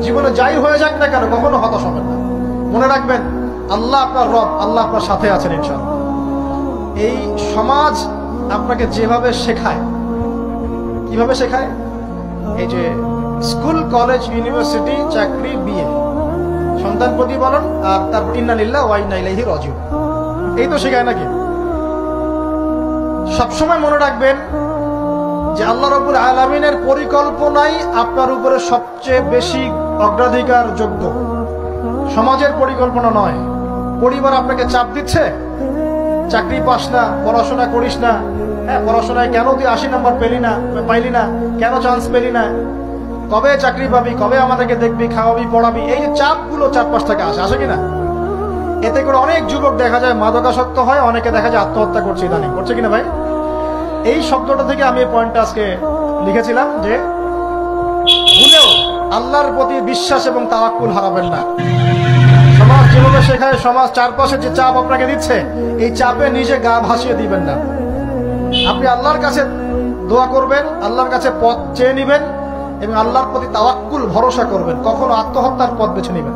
জীবনে যাই হয়ে যাক না কেন কখনো হতাশ হবেন না। মনে রাখবেন আল্লাহ আপনার রব, আল্লাহ আপনার সাথে আছেন ইনশাআল্লাহ। এই সমাজ আপনাকে যেভাবে শেখায়, কিভাবে শেখায়, এই যে স্কুল, কলেজ, ইউনিভার্সিটি, চাকরি, বিয়ে, সন্তান প্রতিপালন, আর তারপর ইন্না লিল্লাহি ওয়া ইন্না ইলাইহি রাজিউন, এই তো শেখায় নাকি? সবসময় মনে রাখবেন যে আল্লাহ রাব্বুল আলামিনের পরিকল্পনাই আপনার উপরে সবচেয়ে বেশি অগ্রাধিকার যোগ্য, সমাজের পরিকল্পনা নয়। পরিবার আপনাকে চাপ দিচ্ছে, চাকরি পাস না, পড়াশোনা করিস না, হ্যাঁ পড়াশোনায় কেন তুই 80 নম্বর পাইলি না, কেন চান্স পেলি না, কবে চাকরি পাবি, কবে আমাদেরকে দেখবি, খাওয়াবি, পড়াবি, এই যে চাপগুলো চারপাশ থেকে আসে কিনা? এতে করে অনেক যুবক দেখা যায় মাদকাসক্ত হয়, অনেকে দেখা যায় আত্মহত্যা করছে, ইদানিং করছে কিনা ভাই? এই শব্দটা থেকে আমি এই পয়েন্টটা আজকে লিখেছিলাম যে ভুলেও আল্লাহর প্রতি বিশ্বাস এবং তাওয়াক্কুল হারাবেন না। সমাজ যেভাবে শেখায়, সমাজ চারপাশে যে চাপ আপনাকে দিচ্ছে, এই চাপে নিজে গা ভাসিয়ে দিবেন না। আপনি আল্লাহর কাছে দোয়া করবেন, আল্লাহর কাছে পথ চেয়ে নিবেন এবং আল্লাহর প্রতি তাওয়াক্কুল ভরসা করবেন, কখনো আত্মহত্যার পথ বেছে নিবেন।